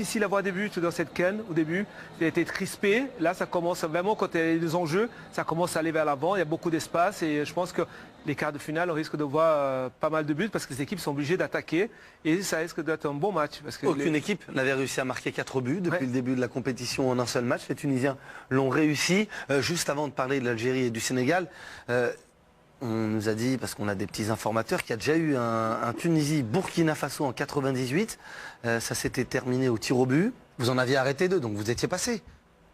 difficile d'avoir des buts dans cette CAN au début. Il a été crispé. Là, ça commence vraiment, quand il y a des enjeux, ça commence à aller vers l'avant. Il y a beaucoup d'espace et je pense que les quarts de finale, on risque de voir pas mal de buts parce que les équipes sont obligées d'attaquer et ça risque d'être un bon match. Parce que aucune équipe n'avait réussi à marquer 4 buts depuis le début de la compétition en un seul match. Les Tunisiens l'ont réussi. Juste avant de parler de l'Algérie et du Sénégal, on nous a dit, parce qu'on a des petits informateurs, qu'il y a déjà eu un Tunisie-Burkina Faso en 98. Ça s'était terminé au tir au but. Vous en aviez arrêté 2, donc vous étiez passé.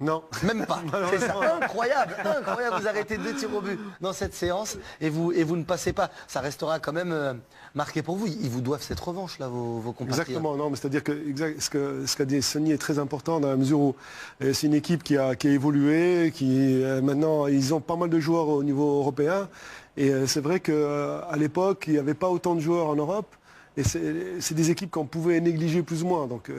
Non. Même pas. C'est ça. Incroyable, incroyable. Vous arrêtez 2 tirs au but dans cette séance et vous ne passez pas. Ça restera quand même marqué pour vous. Ils vous doivent cette revanche, là, vos compatriotes. Exactement. Non, mais c'est-à-dire que ce qu'a dit Sonny est très important dans la mesure où c'est une équipe qui a évolué, qui maintenant ils ont pas mal de joueurs au niveau européen. Et c'est vrai qu'à l'époque, il n'y avait pas autant de joueurs en Europe. Et c'est des équipes qu'on pouvait négliger plus ou moins. Donc,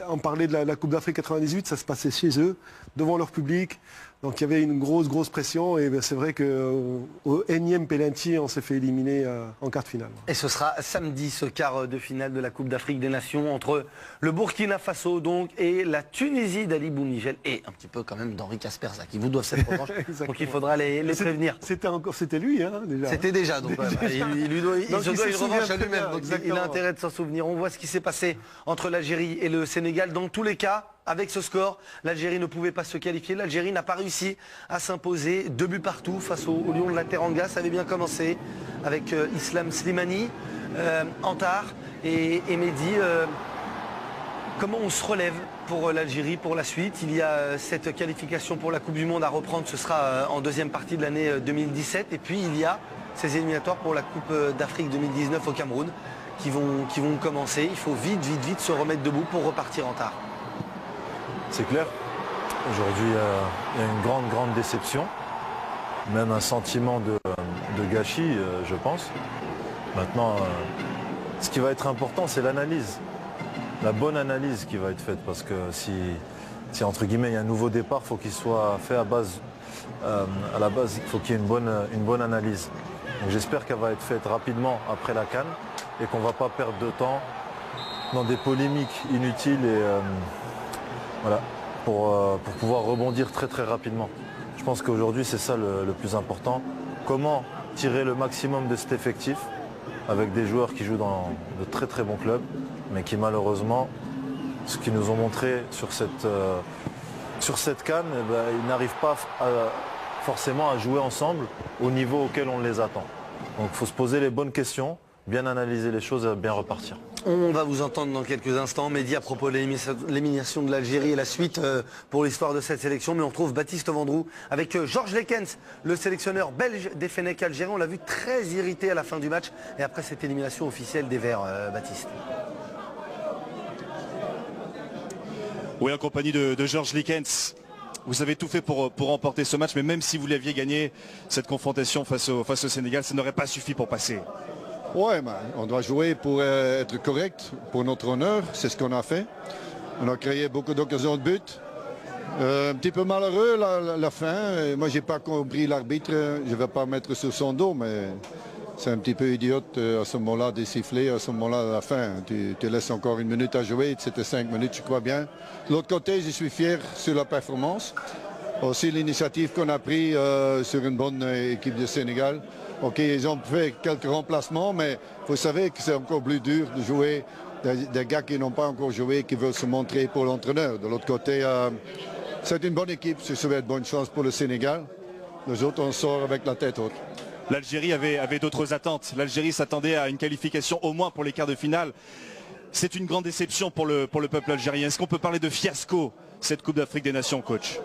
on parlait de la Coupe d'Afrique 98, ça se passait chez eux, devant leur public. Donc, il y avait une grosse pression. Et c'est vrai qu'au énième penalty, on s'est fait éliminer en quart de finale. Et ce sera samedi, ce quart de finale de la Coupe d'Afrique des Nations entre le Burkina Faso donc et la Tunisie d'Ali Bounigel et un petit peu quand même d'Henri Casperza qui vous doivent cette revanche. Donc, il faudra les prévenir. C'était lui, hein, déjà. C'était déjà. Donc, il se doit une revanche à lui-même. Donc, il a intérêt de s'en souvenir. On voit ce qui s'est passé entre l'Algérie et le Sénégal. Dans tous les cas, avec ce score, l'Algérie ne pouvait pas se qualifier. L'Algérie n'a pas réussi à s'imposer. 2 buts partout face au Lion de la Teranga. Ça avait bien commencé avec Islam Slimani, Antar et Mehdi. Comment on se relève pour l'Algérie pour la suite? Il y a cette qualification pour la Coupe du Monde à reprendre. Ce sera en deuxième partie de l'année 2017. Et puis il y a ces éliminatoires pour la Coupe d'Afrique 2019 au Cameroun qui vont commencer. Il faut vite se remettre debout pour repartir en tard. C'est clair. Aujourd'hui, il y a une grande déception. Même un sentiment de gâchis, je pense. Maintenant, ce qui va être important, c'est l'analyse. La bonne analyse qui va être faite. Parce que si entre guillemets, il y a un nouveau départ, il faut qu'il soit fait à la base, il faut qu'il y ait une bonne analyse. Donc j'espère qu'elle va être faite rapidement après la CAN et qu'on ne va pas perdre de temps dans des polémiques inutiles et voilà, pour pouvoir rebondir très rapidement. Je pense qu'aujourd'hui c'est ça le plus important. Comment tirer le maximum de cet effectif avec des joueurs qui jouent dans de très bons clubs, mais qui malheureusement, ce qu'ils nous ont montré sur cette CAN, ils n'arrivent pas forcément à jouer ensemble au niveau auquel on les attend. Donc il faut se poser les bonnes questions, bien analyser les choses et bien repartir. On va vous entendre dans quelques instants, Mehdi, à propos de l'élimination de l'Algérie et la suite pour l'histoire de cette sélection. Mais on retrouve Baptiste Vendroux avec Georges Lekens, le sélectionneur belge des Fennecs algériens. On l'a vu très irrité à la fin du match et après cette élimination officielle des Verts, Baptiste. Oui, en compagnie de Georges Lekens. Vous avez tout fait pour remporter ce match, mais même si vous l'aviez gagné, cette confrontation face au Sénégal, ça n'aurait pas suffi pour passer. Ouais, on doit jouer pour être correct, pour notre honneur. C'est ce qu'on a fait. On a créé beaucoup d'occasions de but. Un petit peu malheureux la fin. Moi, j'ai pas compris l'arbitre. Je ne vais pas mettre sur son dos, mais c'est un petit peu idiote à ce moment-là de siffler, à ce moment-là à la fin. Tu te laisses encore 1 minute à jouer. C'était 5 minutes, je crois bien. De l'autre côté, je suis fier sur la performance. Aussi l'initiative qu'on a prise sur une bonne équipe du Sénégal. Ok, ils ont fait quelques remplacements, mais vous savez que c'est encore plus dur de jouer des gars qui n'ont pas encore joué, qui veulent se montrer pour l'entraîneur. De l'autre côté, c'est une bonne équipe. Je souhaite bonne chance pour le Sénégal. Nous autres, on sort avec la tête haute. L'Algérie avait d'autres attentes. L'Algérie s'attendait à une qualification au moins pour les quarts de finale. C'est une grande déception pour le peuple algérien. Est-ce qu'on peut parler de fiasco, cette Coupe d'Afrique des Nations, coach?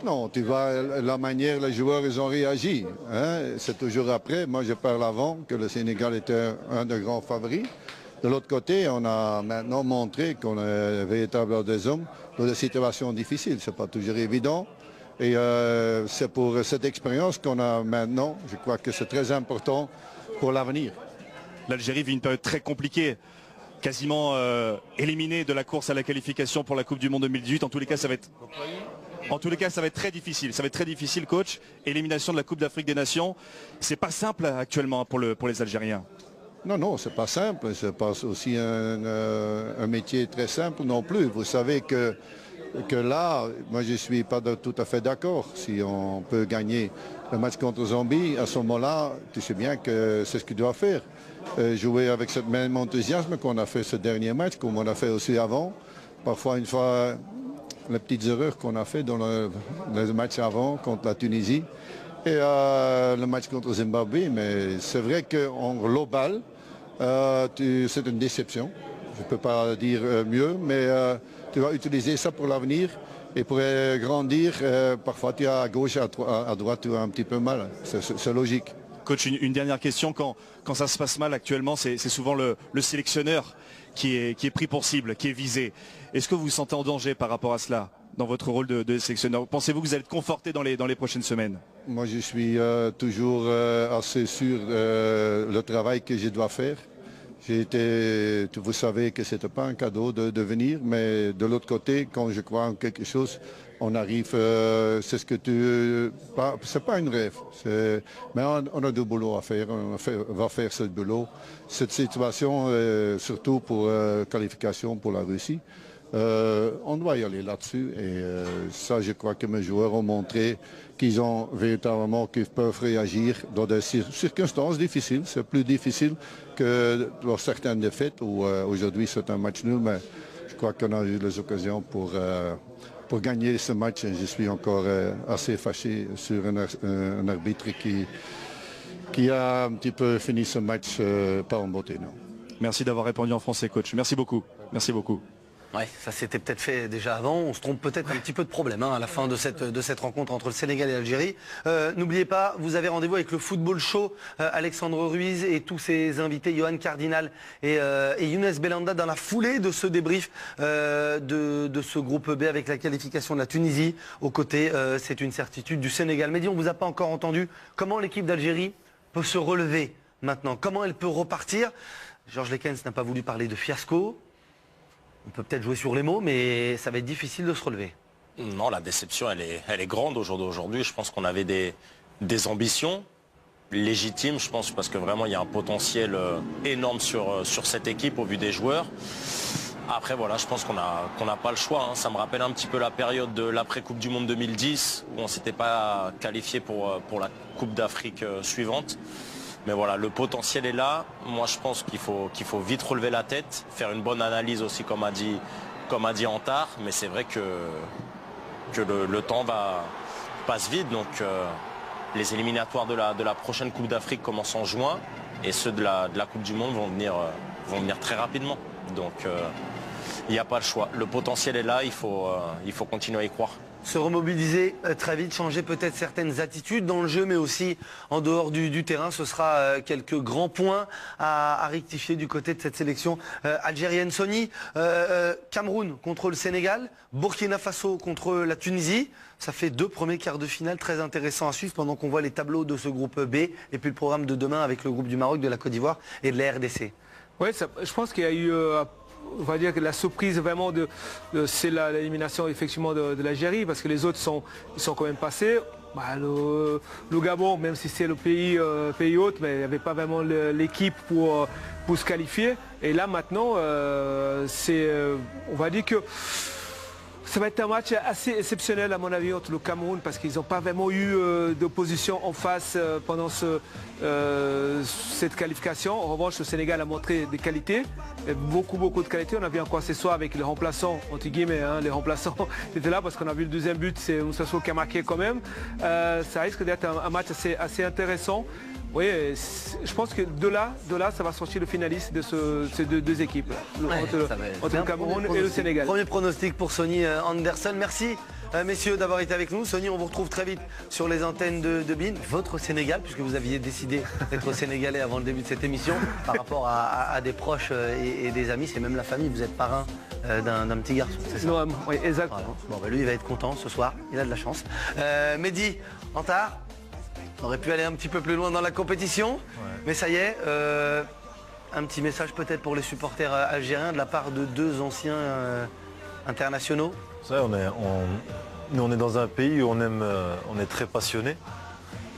Non, tu vois la manière les joueurs ils ont réagi. Hein? C'est toujours après. Moi, je parle avant que le Sénégal était un des grands favoris. De l'autre côté, on a maintenant montré qu'on est véritable des hommes dans des situations difficiles. C'est pas toujours évident. Et c'est pour cette expérience qu'on a maintenant. Je crois que c'est très important pour l'avenir. L'Algérie vit une période très compliquée. Quasiment éliminée de la course à la qualification pour la Coupe du Monde 2018. En tous les cas, ça va être très difficile. Ça va être très difficile, coach. Élimination de la Coupe d'Afrique des Nations. C'est pas simple actuellement pour les Algériens. Non, non, c'est pas simple. C'est pas aussi un métier très simple non plus. Vous savez que là, moi je suis pas tout à fait d'accord. Si on peut gagner le match contre Zambie, à ce moment-là, tu sais bien que c'est ce qu'il doit faire. Jouer avec ce même enthousiasme qu'on a fait ce dernier match, comme on a fait aussi avant. Parfois, une fois, les petites erreurs qu'on a fait dans le match avant contre la Tunisie et le match contre Zimbabwe. Mais c'est vrai qu'en global, c'est une déception. Je ne peux pas dire mieux, mais tu vas utiliser ça pour l'avenir et pour grandir. Parfois, tu as à gauche, à droite, tu as un petit peu mal. C'est logique. Coach, une dernière question. Quand ça se passe mal actuellement, c'est souvent le sélectionneur qui est pris pour cible, qui est visé. Est-ce que vous vous sentez en danger par rapport à cela dans votre rôle de sélectionneur? Pensez-vous que vous allez être conforté dans les prochaines semaines? Moi, je suis toujours assez sûr le travail que je dois faire. Vous savez que ce n'était pas un cadeau de venir, mais de l'autre côté, quand je crois en quelque chose, on arrive, c'est ce que c'est pas une rêve. Mais on a du boulot à faire, on va faire ce boulot. Cette situation, surtout pour qualification pour la Russie, on doit y aller là-dessus. Et ça, je crois que mes joueurs ont montré qu'ils ont véritablement, qu'ils peuvent réagir dans des circonstances difficiles. C'est plus difficile que dans certaines défaites où aujourd'hui c'est un match nul, mais je crois qu'on a eu les occasions pour gagner ce match. Je suis encore assez fâché sur un arbitre qui a un petit peu fini ce match pas en beauté. Non. Merci d'avoir répondu en français, coach. Merci beaucoup. Merci beaucoup. Ouais, ça s'était peut-être fait déjà avant. On se trompe peut-être un petit peu de problème à la fin de cette rencontre entre le Sénégal et l'Algérie. N'oubliez pas, vous avez rendez-vous avec le Football Show, Alexandre Ruiz et tous ses invités, Johan Cardinal et Younes Belhanda, dans la foulée de ce débrief de ce groupe B avec la qualification de la Tunisie. Aux côtés, c'est une certitude, du Sénégal. Mehdi, on ne vous a pas encore entendu. Comment l'équipe d'Algérie peut se relever maintenant? Comment elle peut repartir? Georges Lekens n'a pas voulu parler de fiasco. On peut peut-être jouer sur les mots, mais ça va être difficile de se relever. Non, la déception, elle est grande aujourd'hui. Je pense qu'on avait des ambitions légitimes, je pense, parce que vraiment, il y a un potentiel énorme sur cette équipe au vu des joueurs. Après, voilà, je pense qu'on n'a pas le choix. Ça me rappelle un petit peu la période de l'après-Coupe du Monde 2010, où on ne s'était pas qualifié pour la Coupe d'Afrique suivante. Mais voilà, le potentiel est là. Moi, je pense qu'il faut vite relever la tête, faire une bonne analyse aussi, comme a dit Antar. Mais c'est vrai que le temps passe vite. Donc, les éliminatoires de la prochaine Coupe d'Afrique commencent en juin. Et ceux de la Coupe du Monde vont venir très rapidement. Donc, il n'y a pas le choix. Le potentiel est là, il faut continuer à y croire. Se remobiliser très vite, changer peut-être certaines attitudes dans le jeu, mais aussi en dehors du terrain. Ce sera quelques grands points à rectifier du côté de cette sélection algérienne. Sony, Cameroun contre le Sénégal, Burkina Faso contre la Tunisie. Ça fait 2 premiers quarts de finale très intéressants à suivre pendant qu'on voit les tableaux de ce groupe B et puis le programme de demain avec le groupe du Maroc, de la Côte d'Ivoire et de la RDC. Oui, je pense qu'il y a eu... on va dire que la surprise vraiment c'est l'élimination effectivement de l'Algérie, parce que les autres ils sont quand même passés. Le Gabon, même si c'est le pays hôte, mais il n'y avait pas vraiment l'équipe pour se qualifier. Et là maintenant, on va dire que ça va être un match assez exceptionnel à mon avis entre le Cameroun, parce qu'ils n'ont pas vraiment eu d'opposition en face pendant cette qualification. En revanche, le Sénégal a montré des qualités, beaucoup de qualités. On a vu encore ce soir avec les remplaçants, entre guillemets, les remplaçants étaient là parce qu'on a vu le deuxième but, c'est Moussa Sow qui a marqué quand même. Ça risque d'être un match assez intéressant. Oui, je pense que de là, ça va sortir le finaliste de ces deux équipes, entre le Cameroun et le Sénégal. Premier pronostic pour Sony Anderson. Merci messieurs d'avoir été avec nous. Sony, on vous retrouve très vite sur les antennes de BeIN. Votre Sénégal, puisque vous aviez décidé d'être sénégalais avant le début de cette émission, par rapport à des proches et des amis, c'est même la famille. Vous êtes parrain d'un petit garçon, c'est ça? Non, oui, exact. Bon, lui, il va être content ce soir. Il a de la chance. Mehdi, Antar, on aurait pu aller un petit peu plus loin dans la compétition, mais ça y est, un petit message peut-être pour les supporters algériens de la part de 2 anciens internationaux. Ça, nous on est dans un pays où on est très passionné,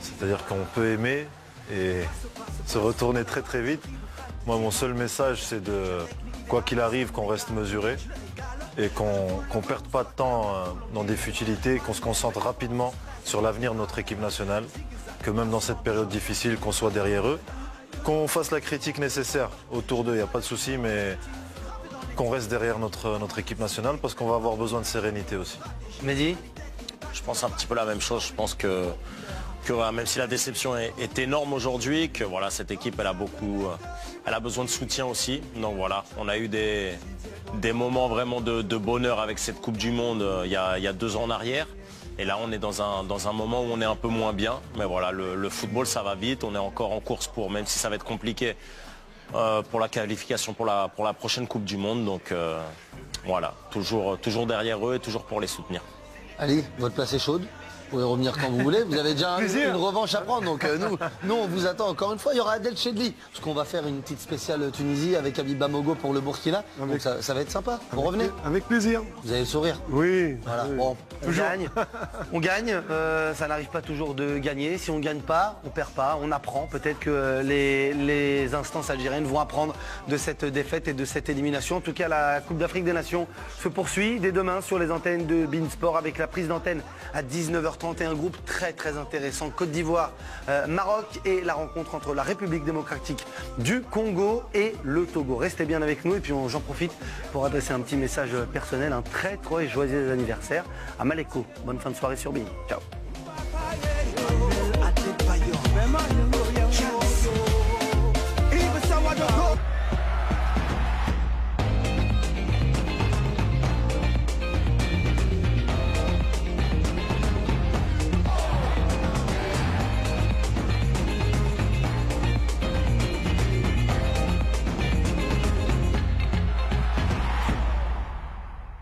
c'est-à-dire qu'on peut aimer et se retourner très très vite. Moi, mon seul message, c'est de, quoi qu'il arrive, qu'on reste mesuré et qu'on ne perde pas de temps dans des futilités, qu'on se concentre rapidement sur l'avenir de notre équipe nationale, que même dans cette période difficile, qu'on soit derrière eux, qu'on fasse la critique nécessaire autour d'eux, il n'y a pas de souci, mais qu'on reste derrière notre équipe nationale parce qu'on va avoir besoin de sérénité aussi. Mehdi? Je pense un petit peu la même chose. Je pense que voilà, même si la déception est énorme aujourd'hui, que voilà, cette équipe elle a besoin de soutien aussi. Donc voilà, on a eu des moments vraiment de bonheur avec cette Coupe du Monde il y a 2 ans en arrière. Et là on est dans un moment où on est un peu moins bien. Mais voilà, le football ça va vite, on est encore en course pour, même si ça va être compliqué pour la qualification pour la prochaine Coupe du Monde. Donc voilà, toujours derrière eux et toujours pour les soutenir. Ali, votre place est chaude. Vous pouvez revenir quand vous voulez. Vous avez déjà une revanche à prendre. Donc nous, on vous attend encore une fois. Il y aura Adel Chedli, parce qu'on va faire une petite spéciale Tunisie avec Abiba Mogo pour le Burkina. Donc ça va être sympa. Vous revenez? Avec plaisir. Vous allez le sourire? Oui. Voilà. Oui. Bon, on gagne. Ça n'arrive pas toujours de gagner. Si on ne gagne pas, on ne perd pas. On apprend. Peut-être que les instances algériennes vont apprendre de cette défaite et de cette élimination. En tout cas, la Coupe d'Afrique des Nations se poursuit dès demain sur les antennes de Beansport avec la prise d'antenne à 19h30 et un groupe très intéressant. Côte d'Ivoire, Maroc et la rencontre entre la République démocratique du Congo et le Togo. Restez bien avec nous et puis j'en profite pour adresser un petit message personnel, un très joyeux anniversaire à Maleko. Bonne fin de soirée sur Bein. Ciao.